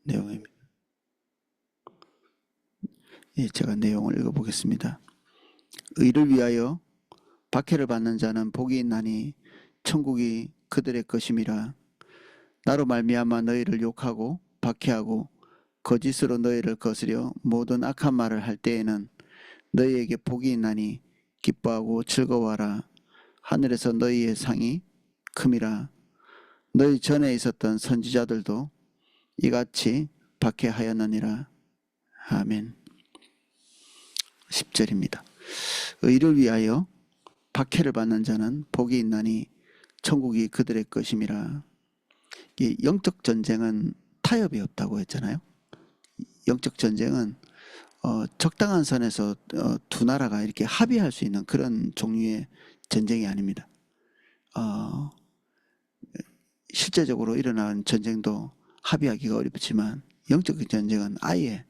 내용입니다. 예, 제가 내용을 읽어보겠습니다. 의를 위하여 박해를 받는 자는 복이 있나니 천국이 그들의 것임이라. 나로 말미암아 너희를 욕하고 박해하고 거짓으로 너희를 거스려 모든 악한 말을 할 때에는 너희에게 복이 있나니 기뻐하고 즐거워하라. 하늘에서 너희의 상이 큼이라. 너희 전에 있었던 선지자들도 이같이 박해하였느니라. 아멘. 10절입니다. 의를 위하여 박해를 받는 자는 복이 있나니 천국이 그들의 것임이라. 이 영적 전쟁은 타협이 없다고 했잖아요. 영적 전쟁은 적당한 선에서 두 나라가 이렇게 합의할 수 있는 그런 종류의 전쟁이 아닙니다. 실제적으로 일어나는 전쟁도 합의하기가 어렵지만 영적 전쟁은 아예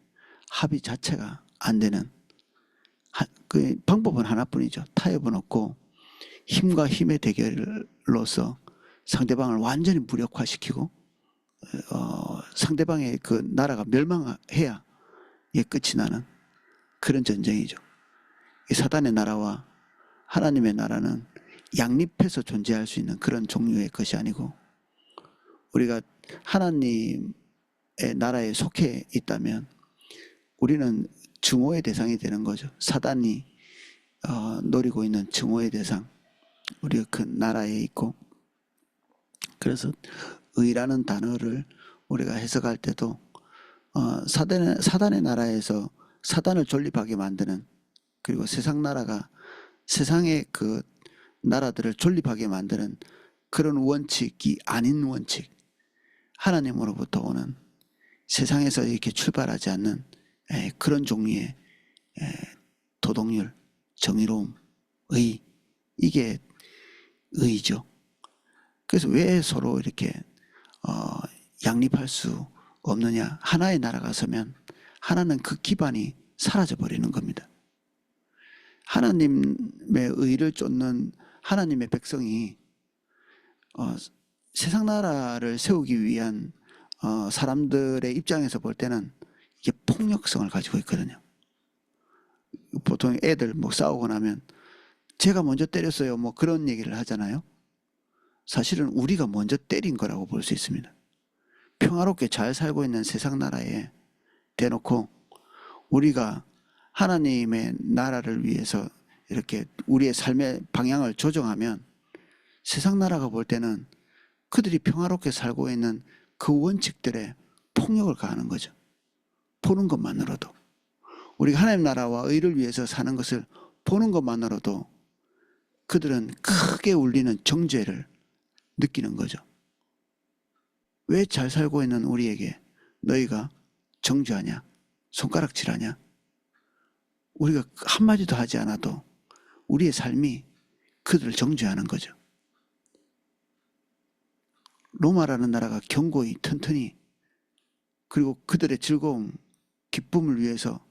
합의 자체가 안 되는, 그 방법은 하나뿐이죠. 타협은 없고 힘과 힘의 대결로서 상대방을 완전히 무력화시키고 상대방의 그 나라가 멸망해야 끝이 나는 그런 전쟁이죠. 이 사단의 나라와 하나님의 나라는 양립해서 존재할 수 있는 그런 종류의 것이 아니고, 우리가 하나님의 나라에 속해 있다면 우리는 증오의 대상이 되는 거죠. 사단이 노리고 있는 증오의 대상, 우리가 그 나라에 있고. 그래서 의라는 단어를 우리가 해석할 때도 사단의 나라에서 사단을 존립하게 만드는, 그리고 세상 나라가 세상의 그 나라들을 존립하게 만드는 그런 원칙이 아닌 원칙, 하나님으로부터 오는, 세상에서 이렇게 출발하지 않는 그런 종류의 도덕률, 정의로움, 의, 이게 의죠. 그래서 왜 서로 이렇게 양립할 수 없느냐. 하나의 나라가 서면 하나는 그 기반이 사라져 버리는 겁니다. 하나님의 의를 쫓는 하나님의 백성이 세상 나라를 세우기 위한 사람들의 입장에서 볼 때는 이게 폭력성을 가지고 있거든요. 보통 애들 뭐 싸우고 나면 제가 먼저 때렸어요, 뭐 그런 얘기를 하잖아요. 사실은 우리가 먼저 때린 거라고 볼 수 있습니다. 평화롭게 잘 살고 있는 세상 나라에 대놓고 우리가 하나님의 나라를 위해서 이렇게 우리의 삶의 방향을 조정하면 세상 나라가 볼 때는 그들이 평화롭게 살고 있는 그 원칙들에 폭력을 가하는 거죠. 보는 것만으로도, 우리가 하나님 나라와 의를 위해서 사는 것을 보는 것만으로도 그들은 크게 울리는 정죄를 느끼는 거죠. 왜 잘 살고 있는 우리에게 너희가 정죄하냐, 손가락질하냐. 우리가 한마디도 하지 않아도 우리의 삶이 그들을 정죄하는 거죠. 로마라는 나라가 견고히 튼튼히, 그리고 그들의 즐거움, 기쁨을 위해서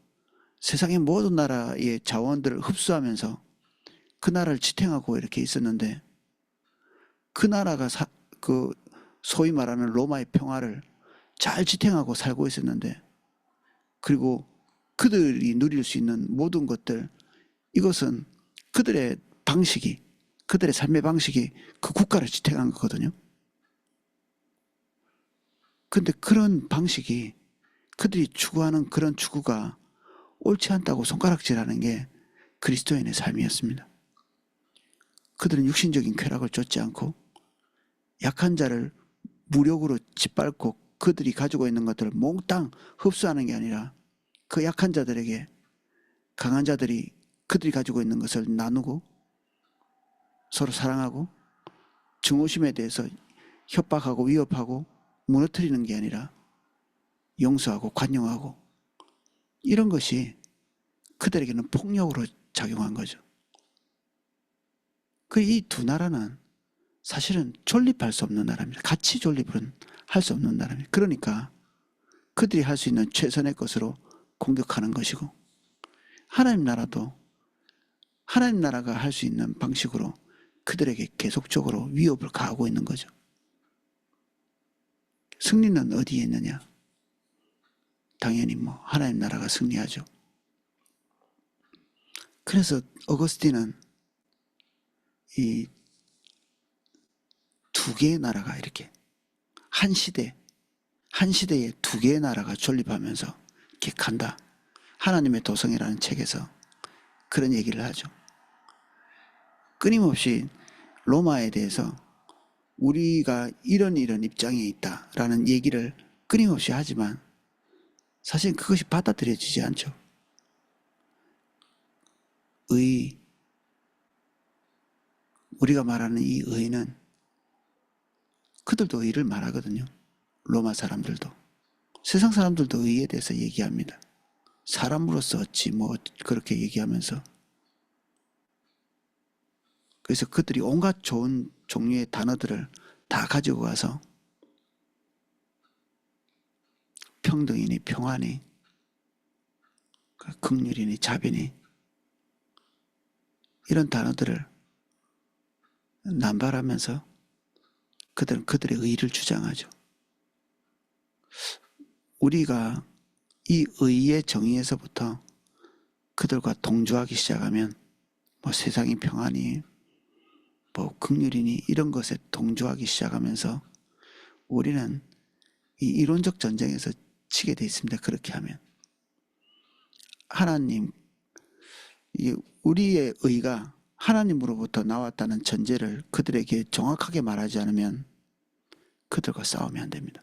세상의 모든 나라의 자원들을 흡수하면서 그 나라를 지탱하고 이렇게 있었는데, 그 나라가 그 소위 말하는 로마의 평화를 잘 지탱하고 살고 있었는데, 그리고 그들이 누릴 수 있는 모든 것들, 이것은 그들의 방식이, 그들의 삶의 방식이 그 국가를 지탱한 거거든요. 근데 그런 방식이, 그들이 추구하는 그런 추구가 옳지 않다고 손가락질하는 게 그리스도인의 삶이었습니다. 그들은 육신적인 쾌락을 쫓지 않고 약한 자를 무력으로 짓밟고 그들이 가지고 있는 것들을 몽땅 흡수하는 게 아니라 그 약한 자들에게 강한 자들이 그들이 가지고 있는 것을 나누고 서로 사랑하고 증오심에 대해서 협박하고 위협하고 무너뜨리는 게 아니라 용서하고 관용하고, 이런 것이 그들에게는 폭력으로 작용한 거죠. 이 두 나라는 사실은 존립할 수 없는 나라입니다. 같이 존립은 할 수 없는 나라입니다. 그러니까 그들이 할 수 있는 최선의 것으로 공격하는 것이고, 하나님 나라도 하나님 나라가 할 수 있는 방식으로 그들에게 계속적으로 위협을 가하고 있는 거죠. 승리는 어디에 있느냐? 당연히 뭐 하나님 나라가 승리하죠. 그래서 어거스틴은 이 두 개의 나라가 이렇게 한 시대에 두 개의 나라가 존립하면서 이렇게 간다. 하나님의 도성이라는 책에서 그런 얘기를 하죠. 끊임없이 로마에 대해서 우리가 이런 입장에 있다라는 얘기를 끊임없이 하지만 사실 그것이 받아들여지지 않죠. 우리가 말하는 이 의는 그들도 의를 말하거든요. 로마 사람들도. 세상 사람들도 의에 대해서 얘기합니다. 사람으로서 어찌 뭐 그렇게 얘기하면서. 그래서 그들이 온갖 좋은 종류의 단어들을 다 가지고 가서 평등이니 평화니 긍휼이니 자비니 이런 단어들을 남발하면서 그들은 그들의 의를 주장하죠. 우리가 이 의의 정의에서부터 그들과 동조하기 시작하면 뭐 세상이 평안이 뭐 긍휼이니 이런 것에 동조하기 시작하면서 우리는 이 이론적 전쟁에서 치게 돼 있습니다. 그렇게 하면 하나님, 우리의 의가 하나님으로부터 나왔다는 전제를 그들에게 정확하게 말하지 않으면 그들과 싸우면 안 됩니다.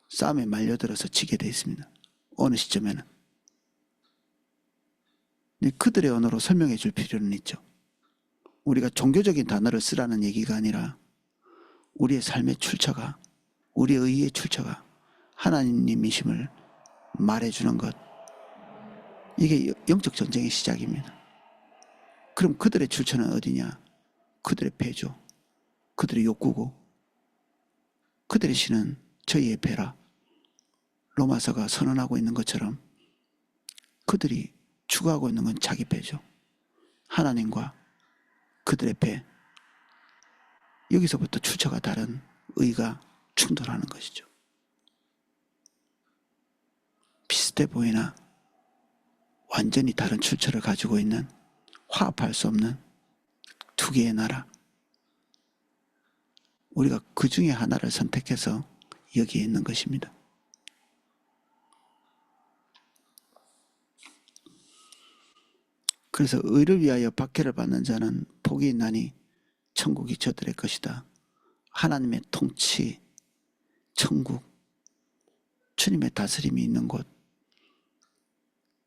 싸움에 말려들어서 지게 돼 있습니다. 어느 시점에는. 그들의 언어로 설명해 줄 필요는 있죠. 우리가 종교적인 단어를 쓰라는 얘기가 아니라 우리의 삶의 출처가, 우리의 의의 출처가 하나님이심을 말해주는 것. 이게 영적 전쟁의 시작입니다. 그럼 그들의 출처는 어디냐? 그들의 배죠. 그들의 욕구고 그들의 신은 저희의 배라. 로마서가 선언하고 있는 것처럼 그들이 추구하고 있는 건 자기 배죠. 하나님과 그들의 배. 여기서부터 출처가 다른 의가 충돌하는 것이죠. 비슷해 보이나 완전히 다른 출처를 가지고 있는 화합할 수 없는 두 개의 나라. 우리가 그 중에 하나를 선택해서 여기에 있는 것입니다. 그래서 의를 위하여 박해를 받는 자는 복이 있나니 천국이 저들의 것이다. 하나님의 통치, 천국, 주님의 다스림이 있는 곳,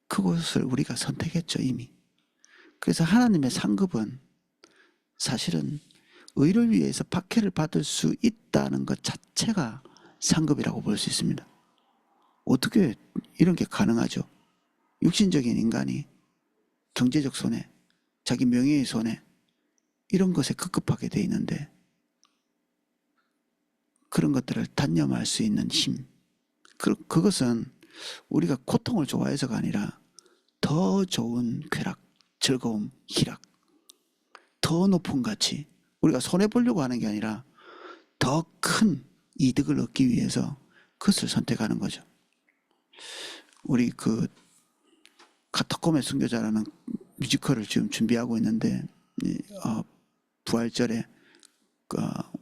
그곳을 우리가 선택했죠, 이미. 그래서 하나님의 상급은 사실은 의를 위해서 박해를 받을 수 있다는 것 자체가 상급이라고 볼 수 있습니다. 어떻게 이런 게 가능하죠? 육신적인 인간이 경제적 손해, 자기 명예의 손해, 이런 것에 급급하게 돼 있는데 그런 것들을 단념할 수 있는 힘, 그것은 우리가 고통을 좋아해서가 아니라 더 좋은 쾌락, 즐거움, 희락, 더 높은 가치, 우리가 손해보려고 하는 게 아니라 더 큰 이득을 얻기 위해서 그것을 선택하는 거죠. 우리 그 카타콤의 순교자라는 뮤지컬을 지금 준비하고 있는데 부활절에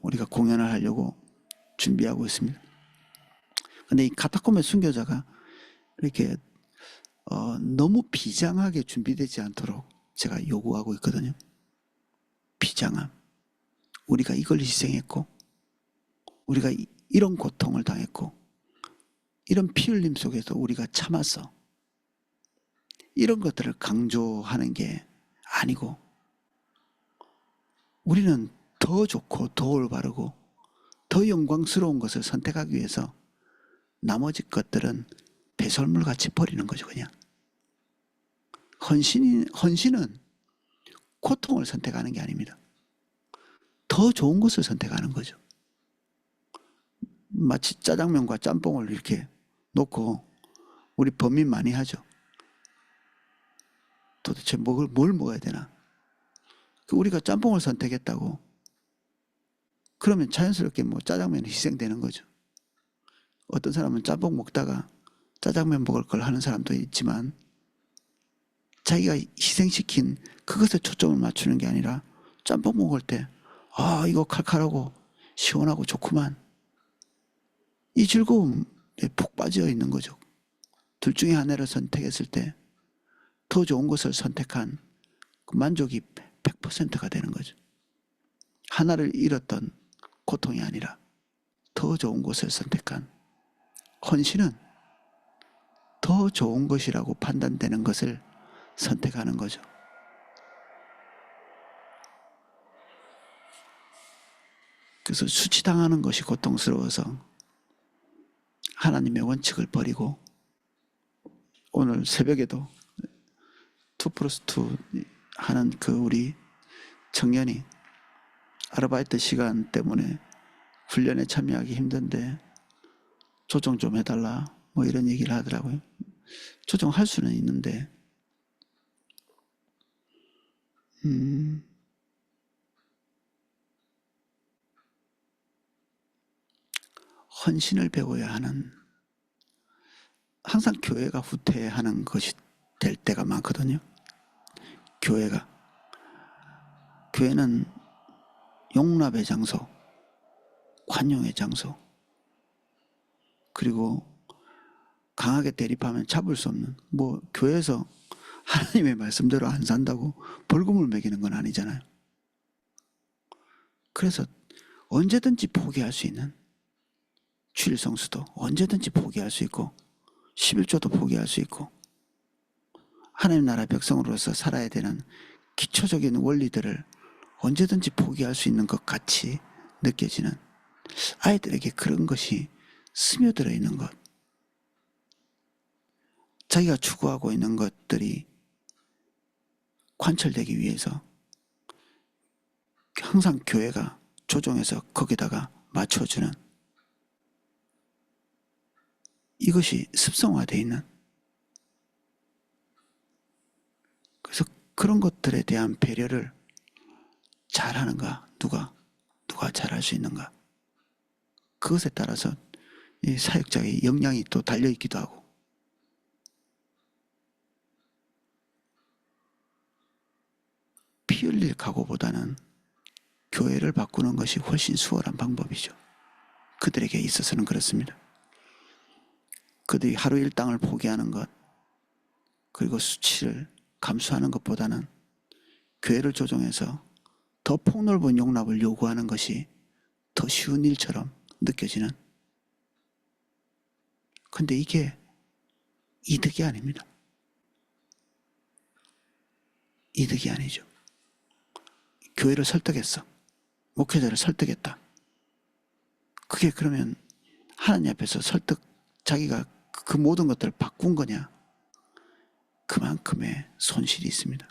우리가 공연을 하려고 준비하고 있습니다. 근데 이 카타콤의 순교자가 이렇게 너무 비장하게 준비되지 않도록 제가 요구하고 있거든요. 비장함. 우리가 이걸 희생했고 우리가 이런 고통을 당했고 이런 피 흘림 속에서 우리가 참았어. 이런 것들을 강조하는 게 아니고 우리는 더 좋고 더 올바르고 더 영광스러운 것을 선택하기 위해서 나머지 것들은 배설물같이 버리는 거죠. 그냥 헌신은 고통을 선택하는 게 아닙니다. 더 좋은 것을 선택하는 거죠. 마치 짜장면과 짬뽕을 이렇게 놓고 우리 범민 많이 하죠. 도대체 뭘 먹어야 되나? 우리가 짬뽕을 선택했다고 그러면 자연스럽게 뭐 짜장면이 희생되는 거죠. 어떤 사람은 짬뽕 먹다가 짜장면 먹을 걸 하는 사람도 있지만 자기가 희생시킨 그것에 초점을 맞추는 게 아니라 짬뽕 먹을 때 아 이거 칼칼하고 시원하고 좋구만 이 즐거움에 푹 빠져 있는 거죠. 둘 중에 하나를 선택했을 때 더 좋은 것을 선택한 그 만족이 100%가 되는 거죠. 하나를 잃었던 고통이 아니라 더 좋은 것을 선택한 헌신은 더 좋은 것이라고 판단되는 것을 선택하는 거죠. 그래서 수치당하는 것이 고통스러워서 하나님의 원칙을 버리고 오늘 새벽에도 2+2 하는 그 우리 청년이 아르바이트 시간 때문에 훈련에 참여하기 힘든데 조정 좀 해달라 뭐 이런 얘기를 하더라고요. 조정할 수는 있는데 헌신을 배워야 하는 항상 교회가 후퇴하는 것이 될 때가 많거든요. 교회는 용납의 장소, 관용의 장소, 그리고 강하게 대립하면 잡을 수 없는 뭐 교회에서 하나님의 말씀대로 안 산다고 벌금을 매기는 건 아니잖아요. 그래서 언제든지 포기할 수 있는 주일 성수도 언제든지 포기할 수 있고 11조도 포기할 수 있고 하나님 나라 백성으로서 살아야 되는 기초적인 원리들을 언제든지 포기할 수 있는 것 같이 느껴지는 아이들에게 그런 것이 스며들어 있는 것, 자기가 추구하고 있는 것들이 관철되기 위해서 항상 교회가 조정해서 거기다가 맞춰주는 이것이 습성화되어 있는, 그래서 그런 것들에 대한 배려를 잘하는가, 누가 잘할 수 있는가, 그것에 따라서 이 사역자의 역량이 또 달려있기도 하고, 피 흘릴 각오보다는 교회를 바꾸는 것이 훨씬 수월한 방법이죠. 그들에게 있어서는 그렇습니다. 그들이 하루 일당을 포기하는 것, 그리고 수치를 감수하는 것보다는 교회를 조정해서 더 폭넓은 용납을 요구하는 것이 더 쉬운 일처럼 느껴지는, 근데 이게 이득이 아닙니다. 이득이 아니죠. 교회를 설득했어. 목회자를 설득했다. 그게 그러면 하나님 앞에서 자기가 그 모든 것들을 바꾼 거냐? 그만큼의 손실이 있습니다.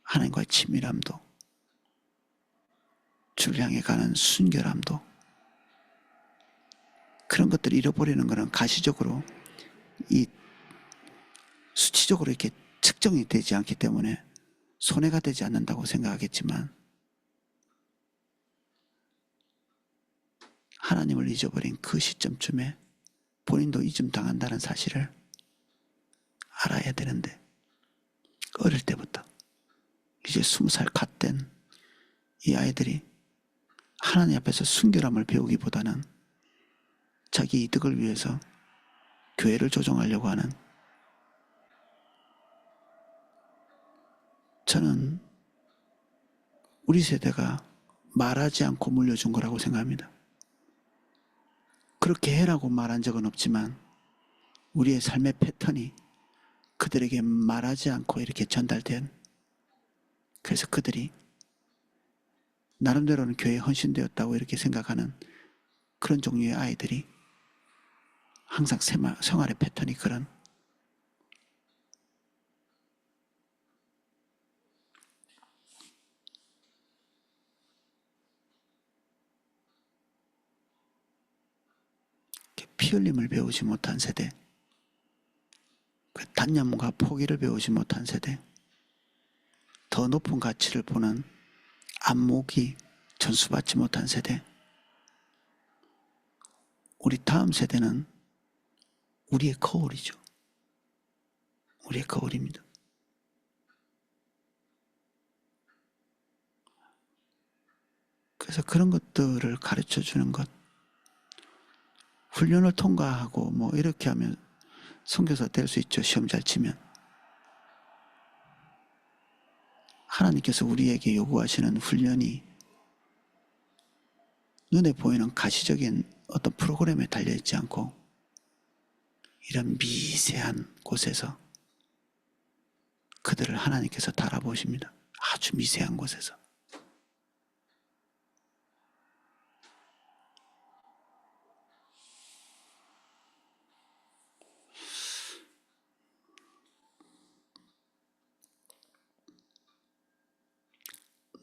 하나님과의 친밀함도, 주를 향해 가는 순결함도, 그런 것들을 잃어버리는 것은 가시적으로 이 수치적으로 이렇게 측정이 되지 않기 때문에 손해가 되지 않는다고 생각하겠지만, 하나님을 잊어버린 그 시점쯤에 본인도 잊음 당한다는 사실을 알아야 되는데, 어릴 때부터 이제 20살 갓 된 이 아이들이 하나님 앞에서 순결함을 배우기보다는 자기 이득을 위해서 교회를 조정하려고 하는, 저는 우리 세대가 말하지 않고 물려준 거라고 생각합니다. 그렇게 해라고 말한 적은 없지만 우리의 삶의 패턴이 그들에게 말하지 않고 이렇게 전달된, 그래서 그들이 나름대로는 교회에 헌신되었다고 이렇게 생각하는 그런 종류의 아이들이 항상 생활의 패턴이 그런, 피 흘림을 배우지 못한 세대, 그 단념과 포기를 배우지 못한 세대, 더 높은 가치를 보는 안목이 전수받지 못한 세대, 우리 다음 세대는 우리의 거울이죠. 우리의 거울입니다. 그래서 그런 것들을 가르쳐 주는 것, 훈련을 통과하고 뭐 이렇게 하면 선교사 될 수 있죠. 시험 잘 치면. 하나님께서 우리에게 요구하시는 훈련이 눈에 보이는 가시적인 어떤 프로그램에 달려있지 않고 이런 미세한 곳에서 그들을 하나님께서 달아보십니다. 아주 미세한 곳에서.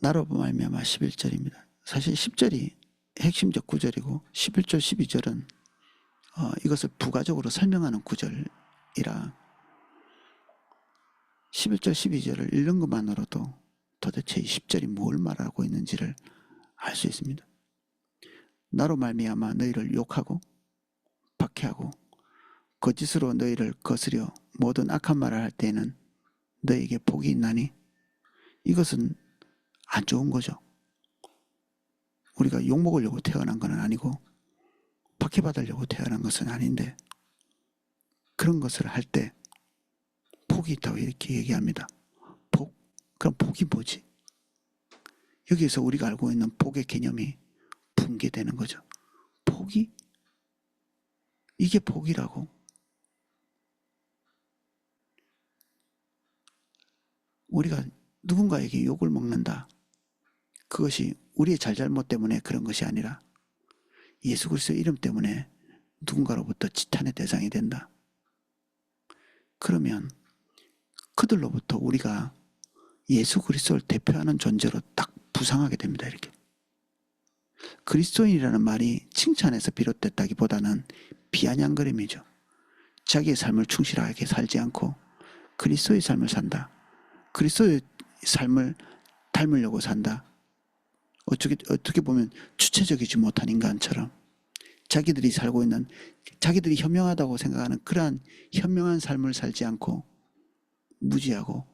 나로 말미암아 11절입니다. 사실 10절이 핵심적 구절이고 11절 12절은 이것을 부가적으로 설명하는 구절이라 11절 12절을 읽는 것만으로도 도대체 이 10절이 뭘 말하고 있는지를 알 수 있습니다. 나로 말미암아 너희를 욕하고 박해하고 거짓으로 너희를 거스려 모든 악한 말을 할 때에는 너희에게 복이 있나니 이것은 안 좋은 거죠. 우리가 욕먹으려고 태어난 건 아니고 박해받으려고 태어난 것은 아닌데 그런 것을 할 때 복이 있다고 이렇게 얘기합니다. 복? 그럼 복이 뭐지? 여기에서 우리가 알고 있는 복의 개념이 붕괴되는 거죠. 복이? 이게 복이라고? 우리가 누군가에게 욕을 먹는다. 그것이 우리의 잘잘못 때문에 그런 것이 아니라 예수 그리스도의 이름 때문에 누군가로부터 지탄의 대상이 된다. 그러면 그들로부터 우리가 예수 그리스도를 대표하는 존재로 딱 부상하게 됩니다. 이렇게. 그리스도인이라는 말이 칭찬에서 비롯됐다기보다는 비아냥거림이죠. 자기의 삶을 충실하게 살지 않고 그리스도의 삶을 산다. 그리스도의 삶을 닮으려고 산다. 어떻게 보면 주체적이지 못한 인간처럼 자기들이 살고 있는, 자기들이 현명하다고 생각하는 그러한 현명한 삶을 살지 않고 무지하고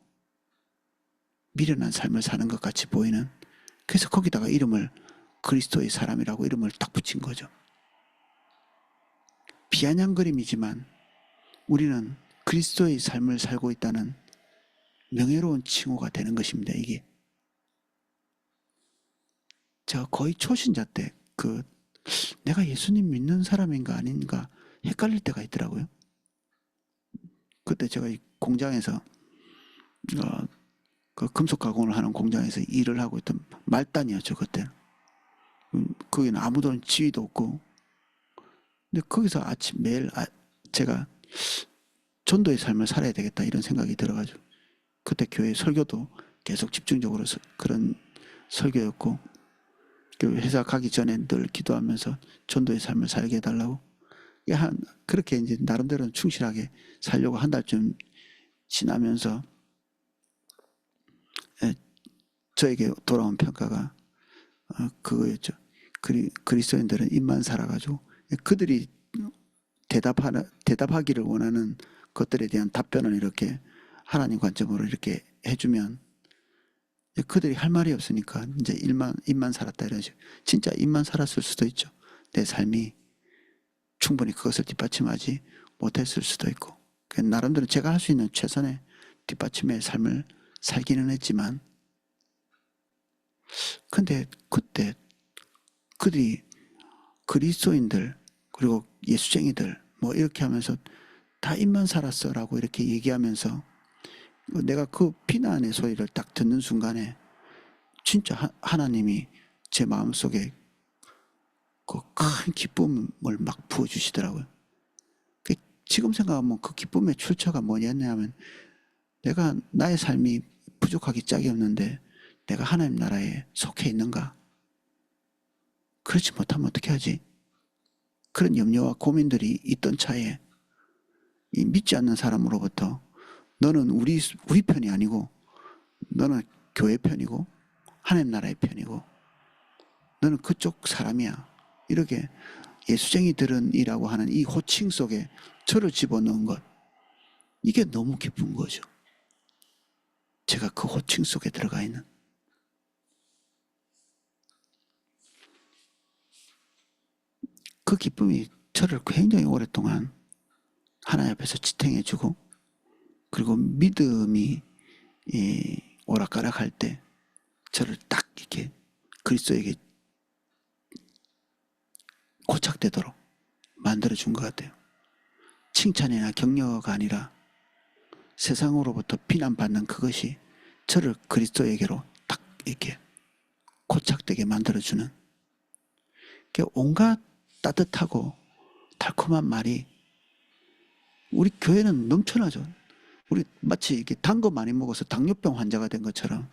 미련한 삶을 사는 것 같이 보이는, 그래서 거기다가 이름을 그리스도의 사람이라고 이름을 딱 붙인 거죠. 비아냥거림이지만 우리는 그리스도의 삶을 살고 있다는 명예로운 칭호가 되는 것입니다. 이게 제가 거의 초신자 때 내가 예수님 믿는 사람인가 아닌가 헷갈릴 때가 있더라고요. 그때 제가 이 공장에서 그 금속 가공을 하는 공장에서 일을 하고 있던 말단이었죠. 그때 거기는 아무도 지위도 없고, 근데 거기서 아침 매일 제가 전도의 삶을 살아야 되겠다 이런 생각이 들어가지고 그때 교회 설교도 계속 집중적으로 그런 설교였고, 회사 가기 전에 늘 기도하면서 전도의 삶을 살게 해달라고, 그렇게 이제 나름대로는 충실하게 살려고 한 달쯤 지나면서 저에게 돌아온 평가가 그거였죠. 그리스도인들은 입만 살아가지고 그들이 대답하기를 원하는 것들에 대한 답변을 이렇게 하나님 관점으로 이렇게 해주면 그들이 할 말이 없으니까 이제 입만 살았다 이런 식으로. 진짜 입만 살았을 수도 있죠. 내 삶이 충분히 그것을 뒷받침하지 못했을 수도 있고, 나름대로 제가 할 수 있는 최선의 뒷받침의 삶을 살기는 했지만, 근데 그때 그들이 그리스도인들 그리고 예수쟁이들 뭐 이렇게 하면서 다 입만 살았어라고 이렇게 얘기하면서 내가 그 비난의 소리를 딱 듣는 순간에 진짜 하나님이 제 마음속에 그 큰 기쁨을 막 부어주시더라고요. 지금 생각하면 그 기쁨의 출처가 뭐냐면, 내가 나의 삶이 부족하기 짝이 없는데 내가 하나님 나라에 속해 있는가? 그렇지 못하면 어떻게 하지? 그런 염려와 고민들이 있던 차에 이 믿지 않는 사람으로부터 너는 우리 편이 아니고 너는 교회 편이고 하나님 나라의 편이고 너는 그쪽 사람이야, 이렇게 예수쟁이들은이라고 하는 이 호칭 속에 저를 집어넣은 것, 이게 너무 기쁜 거죠. 제가 그 호칭 속에 들어가 있는. 그 기쁨이 저를 굉장히 오랫동안 하나님 앞에서 지탱해주고, 그리고 믿음이 오락가락할 때 저를 딱 이렇게 그리스도에게 고착되도록 만들어준 것 같아요. 칭찬이나 격려가 아니라 세상으로부터 비난받는 그것이 저를 그리스도에게로 딱 이렇게 고착되게 만들어주는, 온갖 따뜻하고 달콤한 말이 우리 교회는 넘쳐나죠. 우리 마치 이렇게 단 거 많이 먹어서 당뇨병 환자가 된 것처럼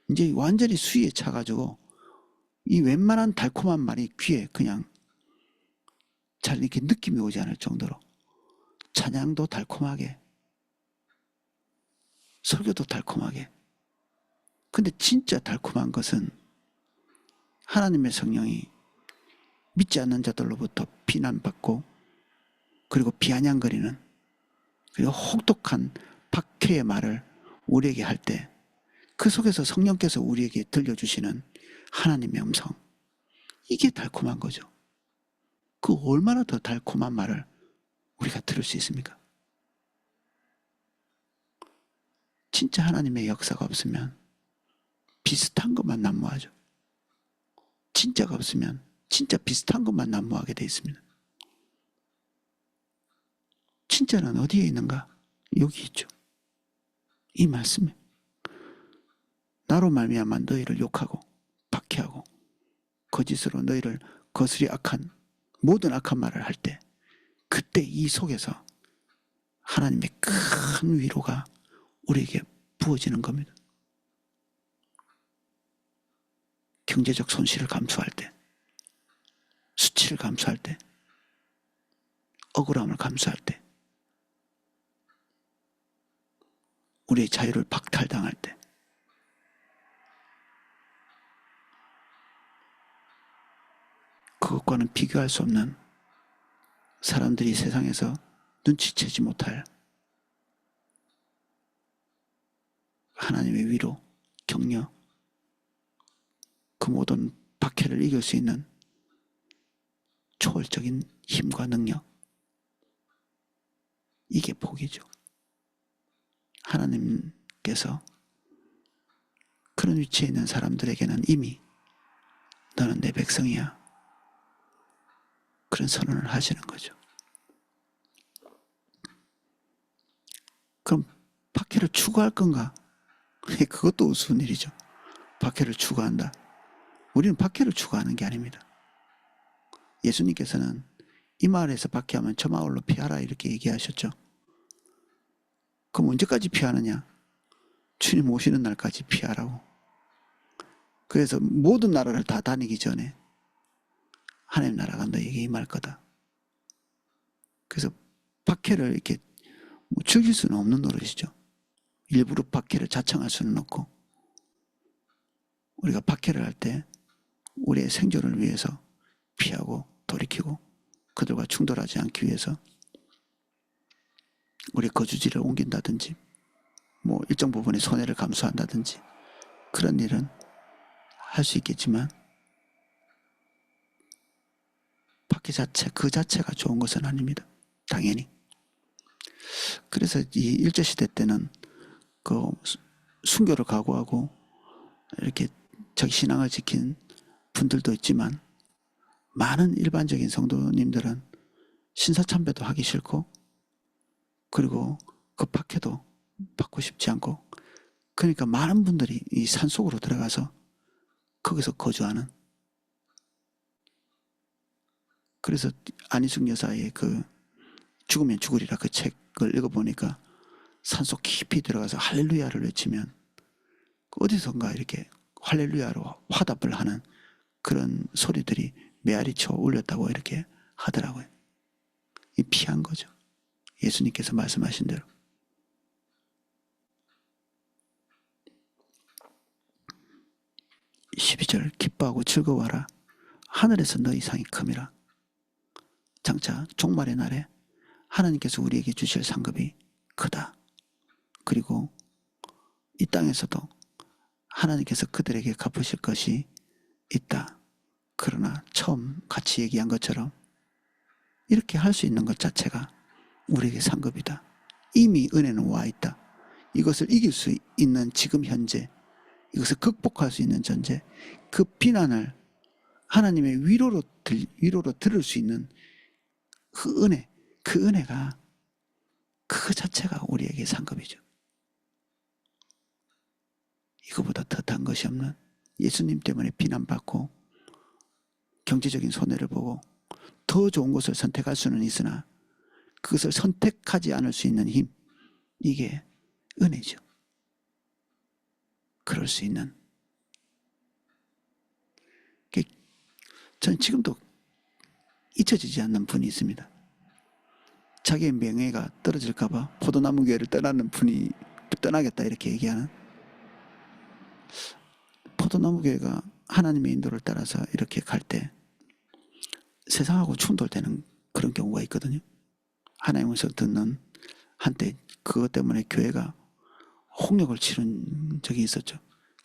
이제 완전히 수위에 차가지고 이 웬만한 달콤한 말이 귀에 그냥 잘 이렇게 느낌이 오지 않을 정도로 찬양도 달콤하게, 설교도 달콤하게. 근데 진짜 달콤한 것은 하나님의 성령이 믿지 않는 자들로부터 비난받고, 그리고 비아냥거리는, 그리고 혹독한 박해의 말을 우리에게 할 때 그 속에서 성령께서 우리에게 들려주시는 하나님의 음성, 이게 달콤한 거죠. 그 얼마나 더 달콤한 말을 우리가 들을 수 있습니까? 진짜 하나님의 역사가 없으면 비슷한 것만 난무하죠. 진짜가 없으면 진짜 비슷한 것만 난무하게 되어 있습니다. 진짜는 어디에 있는가? 여기 있죠. 이 말씀에. 나로 말미암아 너희를 욕하고 박해하고 거짓으로 너희를 거스리 악한 모든 악한 말을 할 때, 그때 이 속에서 하나님의 큰 위로가 우리에게 부어지는 겁니다. 경제적 손실을 감수할 때, 수치를 감수할 때, 억울함을 감수할 때, 우리의 자유를 박탈당할 때, 그것과는 비교할 수 없는, 사람들이 세상에서 눈치채지 못할 하나님의 위로, 격려, 그 모든 박해를 이길 수 있는 초월적인 힘과 능력, 이게 복이죠. 하나님께서 그런 위치에 있는 사람들에게는 이미 너는 내 백성이야, 그런 선언을 하시는 거죠. 그럼 박해를 추구할 건가? 그것도 우스운 일이죠. 박해를 추구한다. 우리는 박해를 추구하는 게 아닙니다. 예수님께서는 이 마을에서 박해하면 저 마을로 피하라 이렇게 얘기하셨죠. 그럼 언제까지 피하느냐? 주님 오시는 날까지 피하라고. 그래서 모든 나라를 다 다니기 전에 하나님 나라가 너에게 임할 거다. 그래서 박해를 이렇게 즐길 수는 없는 노릇이죠. 일부러 박해를 자청할 수는 없고, 우리가 박해를 할 때 우리의 생존을 위해서 피하고 돌이키고 그들과 충돌하지 않기 위해서 우리의 거주지를 옮긴다든지 일정 부분의 손해를 감수한다든지 그런 일은 할 수 있겠지만, 박해 자체 그 자체가 좋은 것은 아닙니다. 당연히. 그래서 이 일제시대 때는 그 순교를 각오하고 이렇게 자기 신앙을 지킨 분들도 있지만, 많은 일반적인 성도님들은 신사참배도 하기 싫고, 그리고 그 박해도 받고 싶지 않고, 그러니까 많은 분들이 이 산속으로 들어가서 거기서 거주하는. 그래서 안희숙 여사의 그 죽으면 죽으리라 그 책을 읽어보니까 산속 깊이 들어가서 할렐루야를 외치면 어디선가 이렇게 할렐루야로 화답을 하는 그런 소리들이 메아리쳐 울렸다고 이렇게 하더라고요. 이 피한 거죠. 예수님께서 말씀하신 대로. 12절 기뻐하고 즐거워하라. 하늘에서 너희 상이 큼이라. 장차 종말의 날에 하나님께서 우리에게 주실 상급이 크다. 그리고 이 땅에서도 하나님께서 그들에게 갚으실 것이 있다. 그러나 처음 같이 얘기한 것처럼 이렇게 할 수 있는 것 자체가 우리에게 상급이다. 이미 은혜는 와 있다. 이것을 이길 수 있는 지금 현재, 이것을 극복할 수 있는 전제, 그 비난을 하나님의 위로로 들을 수 있는 그 은혜가 그 자체가 우리에게 상급이죠. 이거보다 더 단 것이 없는, 예수님 때문에 비난받고 경제적인 손해를 보고 더 좋은 것을 선택할 수는 있으나 그것을 선택하지 않을 수 있는 힘, 이게 은혜죠. 그럴 수 있는. 저는 지금도 잊혀지지 않는 분이 있습니다. 자기의 명예가 떨어질까 봐 포도나무 교회를 떠나는 분이 떠나겠다 이렇게 얘기하는, 포도나무 교회가 하나님의 인도를 따라서 이렇게 갈 때 세상하고 충돌되는 그런 경우가 있거든요. 하나님의 음성 듣는 한때 그것 때문에 교회가 홍역을 치른 적이 있었죠.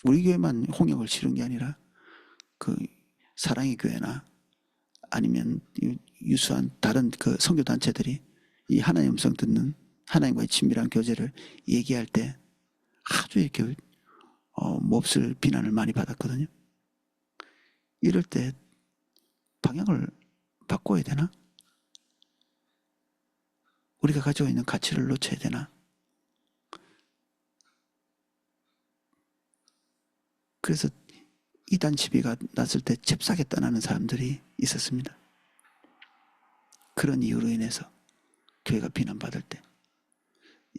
우리 교회만 홍역을 치른 게 아니라 그 사랑의 교회나 아니면 유수한 다른 그 선교 단체들이 이 하나님의 음성 듣는 하나님과의 친밀한 교제를 얘기할 때 아주 이렇게 몹쓸 비난을 많이 받았거든요. 이럴 때 방향을 바꿔야 되나? 우리가 가지고 있는 가치를 놓쳐야 되나? 그래서 이단 시비가 났을 때 잽싸게 떠나는 사람들이 있었습니다. 그런 이유로 인해서 교회가 비난받을 때,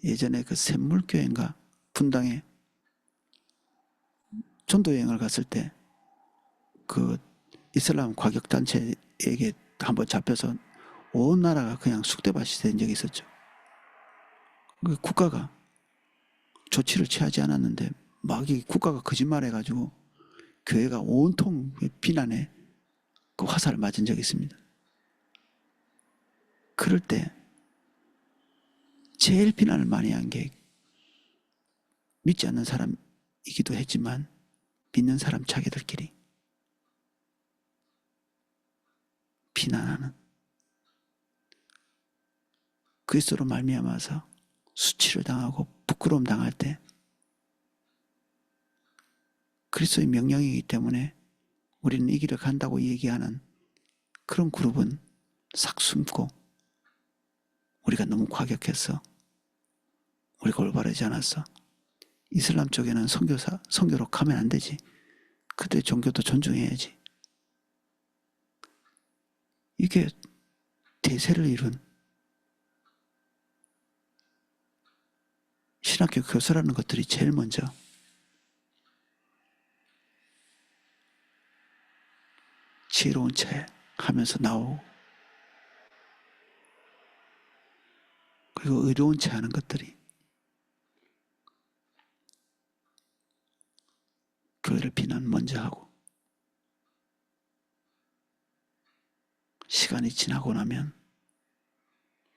예전에 그 샘물교회인가 분당에 전도여행을 갔을 때 그 이슬람 과격단체에게 한번 잡혀서 온 나라가 그냥 쑥대밭이 된 적이 있었죠. 국가가 조치를 취하지 않았는데 막 이 국가가 거짓말해가지고 교회가 온통 비난에 그 화살을 맞은 적이 있습니다. 그럴 때 제일 비난을 많이 한 게 믿지 않는 사람이기도 했지만 믿는 사람 자기들끼리 비난하는, 그리스도로 말미암아서 수치를 당하고 부끄러움 당할 때 그리스도의 명령이기 때문에 우리는 이 길을 간다고 얘기하는 그런 그룹은 싹 숨고, 우리가 너무 과격했어, 우리가 올바르지 않았어, 이슬람 쪽에는 선교로 가면 안 되지, 그들의 종교도 존중해야지, 이게 대세를 이룬 신학교 교수라는 것들이 제일 먼저 지혜로운 체 하면서 나오고, 그리고 의로운 체 하는 것들이 교회를 비난 먼저 하고, 시간이 지나고 나면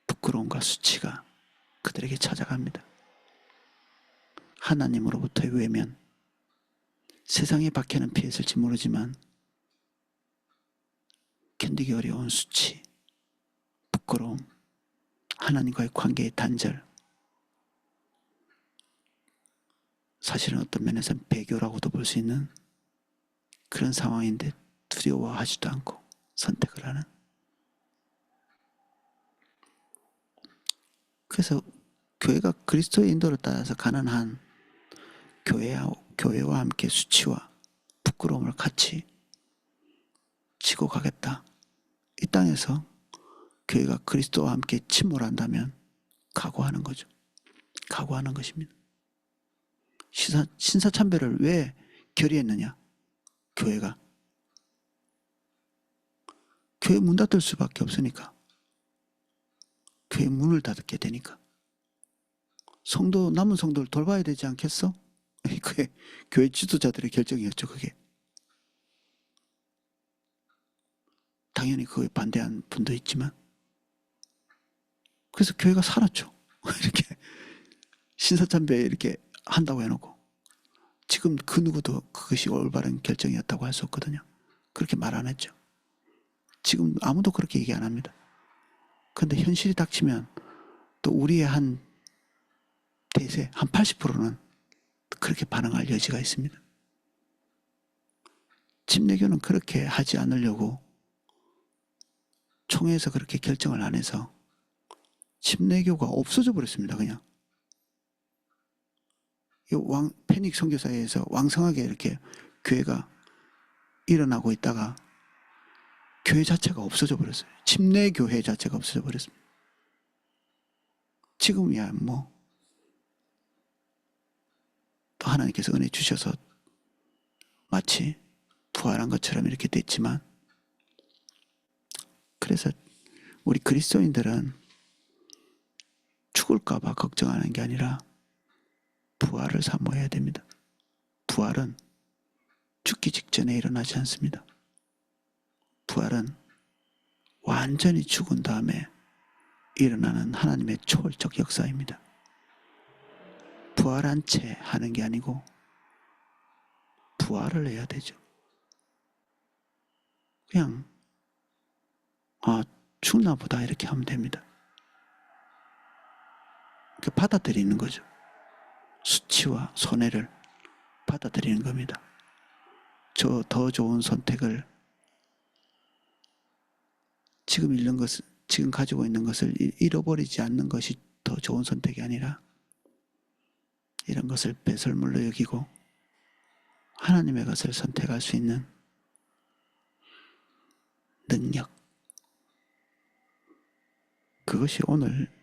부끄러움과 수치가 그들에게 찾아갑니다. 하나님으로부터의 외면, 세상의 박해는 피했을지 모르지만 견디기 어려운 수치, 부끄러움, 하나님과의 관계의 단절, 사실은 어떤 면에서는 배교라고도 볼 수 있는 그런 상황인데 두려워하지도 않고 선택을 하는. 그래서 교회가 그리스도의 인도를 따라서 가는 한 교회와 함께 수치와 부끄러움을 같이 지고 가겠다. 이 땅에서 교회가 그리스도와 함께 침몰한다면 각오하는 거죠. 각오하는 것입니다. 신사참배를 왜 결의했느냐? 교회가. 교회 문 닫을 수밖에 없으니까. 교회 문을 닫게 되니까. 남은 성도를 돌봐야 되지 않겠어? 그게 교회 지도자들의 결정이었죠, 그게. 당연히 그거에 반대한 분도 있지만 그래서 교회가 살았죠. 이렇게 신사참배 이렇게 한다고 해놓고 지금 그 누구도 그것이 올바른 결정이었다고 할 수 없거든요. 그렇게 말 안 했죠. 지금 아무도 그렇게 얘기 안 합니다. 그런데 현실이 닥치면 또 우리의 한 대세 한 80%는 그렇게 반응할 여지가 있습니다. 침례교는 그렇게 하지 않으려고 총회에서 그렇게 결정을 안 해서 침례교가 없어져 버렸습니다. 그냥 페닉 선교사회에서 왕성하게 이렇게 교회가 일어나고 있다가 교회 자체가 없어져 버렸어요. 침례교회 자체가 없어져 버렸습니다. 지금이야 뭐 또 하나님께서 은혜 주셔서 마치 부활한 것처럼 이렇게 됐지만, 그래서 우리 그리스도인들은 죽을까 봐 걱정하는 게 아니라 부활을 사모해야 됩니다. 부활은 죽기 직전에 일어나지 않습니다. 부활은 완전히 죽은 다음에 일어나는 하나님의 초월적 역사입니다. 부활한 채 하는 게 아니고 부활을 해야 되죠. 그냥 죽나 보다 이렇게 하면 됩니다. 받아들이는 거죠. 수치와 손해를 받아들이는 겁니다. 저 더 좋은 선택을 지금 가지고 있는 것을 잃어버리지 않는 것이 더 좋은 선택이 아니라 이런 것을 배설물로 여기고 하나님의 것을 선택할 수 있는 능력, 그것이 오늘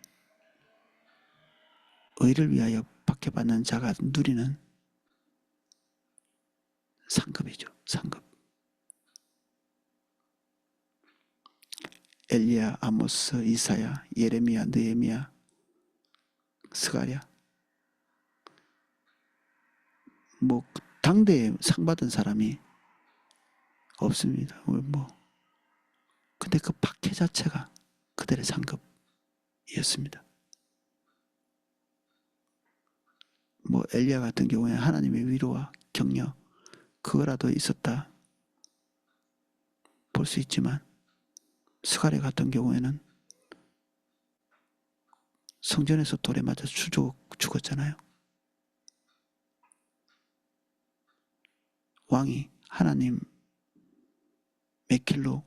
의를 위하여 박해받는 자가 누리는 상급이죠. 상급. 엘리야, 아모스, 이사야, 예레미야, 느헤미야, 스가랴, 뭐 당대에 상 받은 사람이 없습니다. 근데 그 박해 자체가 그들의 상급이었습니다. 엘리야 같은 경우에 하나님의 위로와 격려 그거라도 있었다 볼 수 있지만, 스가랴 같은 경우에는 성전에서 돌에 맞아 죽었잖아요. 왕이 하나님의 길로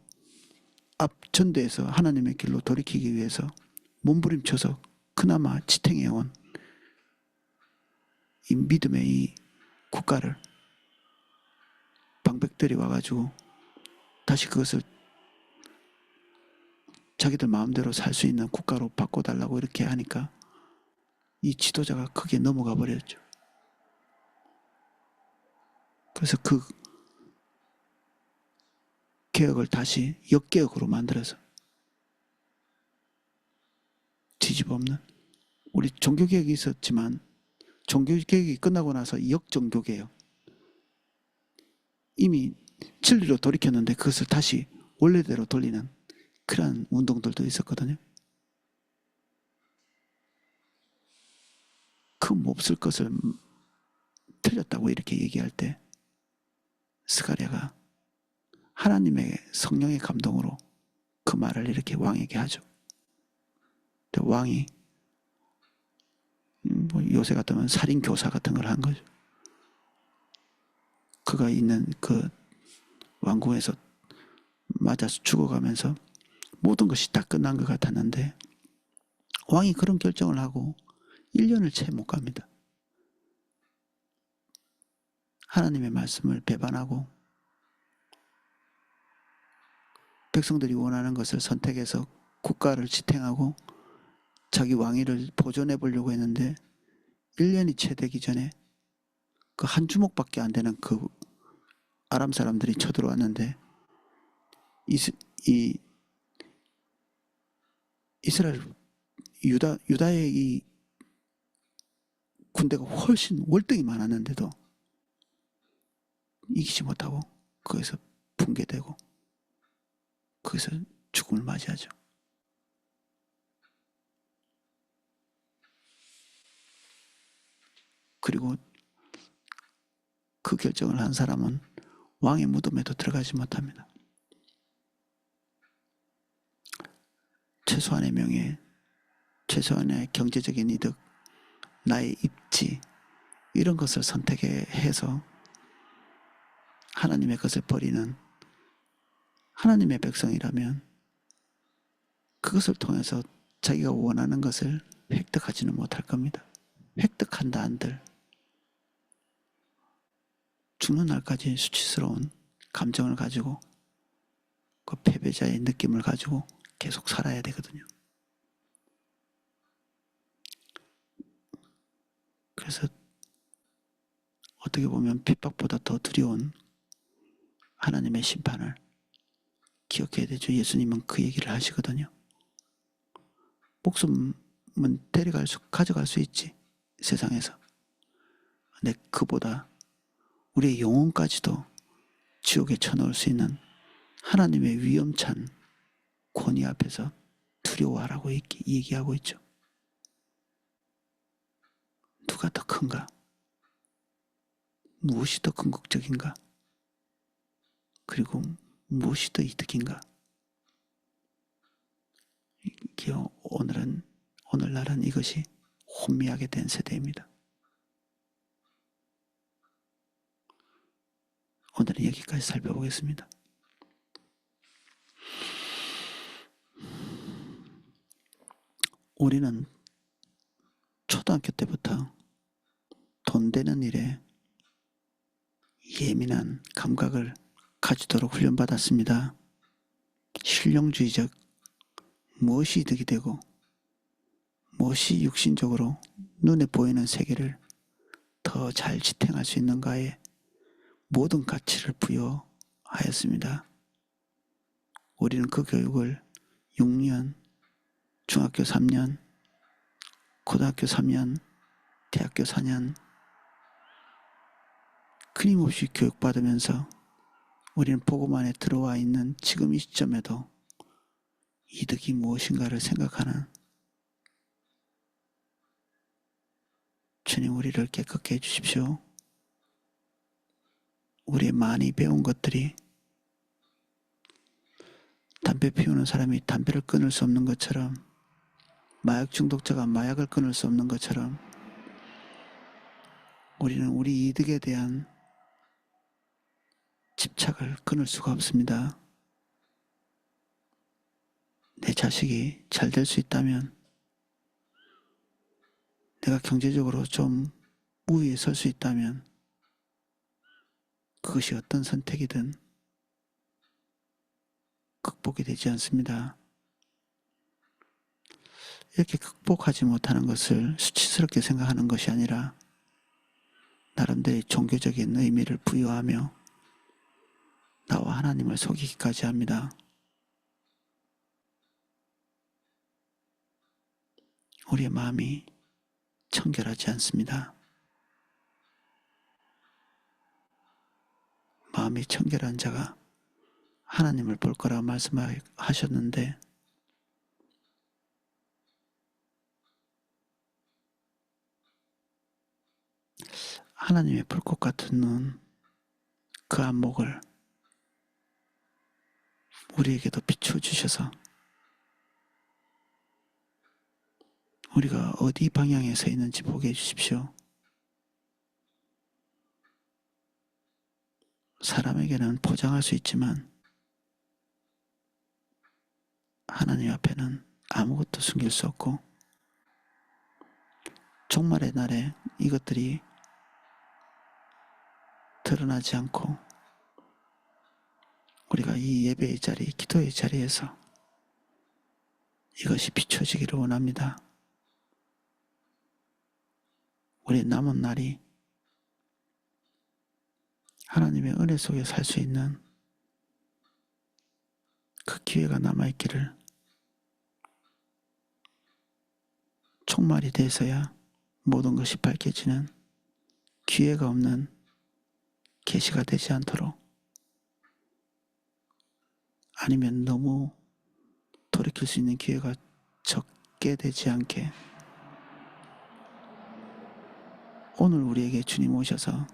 앞전대에서 하나님의 길로 돌이키기 위해서 몸부림쳐서 그나마 지탱해온 이 믿음의 이 국가를 방백들이 와가지고 다시 그것을 자기들 마음대로 살 수 있는 국가로 바꿔달라고 이렇게 하니까 이 지도자가 크게 넘어가 버렸죠. 그래서 그 개혁을 다시 역개혁으로 만들어서 뒤집어엎는, 우리 종교개혁이 있었지만 종교개혁이 끝나고 나서 역종교개혁, 이미 진리로 돌이켰는데 그것을 다시 원래대로 돌리는 그런 운동들도 있었거든요. 그 몹쓸 것을 틀렸다고 이렇게 얘기할 때 스가랴가 하나님의 성령의 감동으로 그 말을 이렇게 왕에게 하죠. 왕이 요새 같으면 살인교사 같은 걸 한 거죠. 그가 있는 그 왕궁에서 맞아서 죽어가면서 모든 것이 다 끝난 것 같았는데 왕이 그런 결정을 하고 1년을 채 못 갑니다. 하나님의 말씀을 배반하고 백성들이 원하는 것을 선택해서 국가를 지탱하고 자기 왕위를 보존해 보려고 했는데 1년이 채 되기 전에 그 한 주먹밖에 안 되는 그 아람 사람들이 쳐들어왔는데 이스라엘 유다의 이 군대가 훨씬 월등히 많았는데도 이기지 못하고 거기서 붕괴되고 거기서 죽음을 맞이하죠. 그리고 그 결정을 한 사람은 왕의 무덤에도 들어가지 못합니다. 최소한의 명예, 최소한의 경제적인 이득, 나의 입지, 이런 것을 선택해서 하나님의 것을 버리는 하나님의 백성이라면 그것을 통해서 자기가 원하는 것을 획득하지는 못할 겁니다. 획득한다 한들 죽는 날까지 수치스러운 감정을 가지고 그 패배자의 느낌을 가지고 계속 살아야 되거든요. 그래서 어떻게 보면 핍박보다 더 두려운 하나님의 심판을 기억해야 되죠. 예수님은 그 얘기를 하시거든요. 목숨은 가져갈 수 있지, 세상에서. 근데 그보다 우리의 영혼까지도 지옥에 쳐넣을 수 있는 하나님의 위험찬 권위 앞에서 두려워하라고 얘기하고 있죠. 누가 더 큰가? 무엇이 더 궁극적인가? 그리고 무엇이 더 이득인가? 오늘날은 이것이 혼미하게 된 세대입니다. 오늘은 여기까지 살펴보겠습니다. 우리는 초등학교 때부터 돈 되는 일에 예민한 감각을 가지도록 훈련받았습니다. 실용주의적, 무엇이 이득이 되고 무엇이 육신적으로 눈에 보이는 세계를 더 잘 지탱할 수 있는가에 모든 가치를 부여하였습니다. 우리는 그 교육을 6년, 중학교 3년, 고등학교 3년, 대학교 4년 끊임없이 교육받으면서 우리는 복음 안에 들어와 있는 지금 이 시점에도 이득이 무엇인가를 생각하는 주님, 우리를 깨끗게 해주십시오. 우리의 많이 배운 것들이 담배 피우는 사람이 담배를 끊을 수 없는 것처럼, 마약 중독자가 마약을 끊을 수 없는 것처럼, 우리는 우리 이득에 대한 집착을 끊을 수가 없습니다. 내 자식이 잘 될 수 있다면, 내가 경제적으로 좀 우위에 설 수 있다면 그것이 어떤 선택이든 극복이 되지 않습니다. 이렇게 극복하지 못하는 것을 수치스럽게 생각하는 것이 아니라 나름대로의 종교적인 의미를 부여하며 나와 하나님을 속이기까지 합니다. 우리의 마음이 청결하지 않습니다. 마음이 청결한 자가 하나님을 볼 거라고 말씀하셨는데 하나님의 불꽃 같은 눈, 그 안목을 우리에게도 비춰주셔서 우리가 어디 방향에 서 있는지 보게 해주십시오. 사람에게는 포장할 수 있지만 하나님 앞에는 아무것도 숨길 수 없고 종말의 날에 이것들이 드러나지 않고 우리가 이 예배의 자리, 기도의 자리에서 이것이 비춰지기를 원합니다. 우리 남은 날이 하나님의 은혜 속에 살 수 있는 그 기회가 남아있기를, 종말이 돼서야 모든 것이 밝혀지는 기회가 없는 계시가 되지 않도록, 아니면 너무 돌이킬 수 있는 기회가 적게 되지 않게 오늘 우리에게 주님 오셔서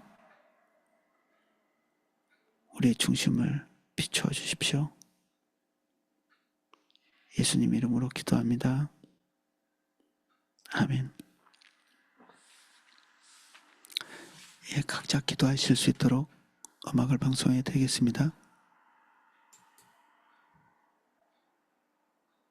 우리의 중심을 비추어 주십시오. 예수님 이름으로 기도합니다. 아멘. 예, 각자 기도하실 수 있도록 음악을 방송해 드리겠습니다.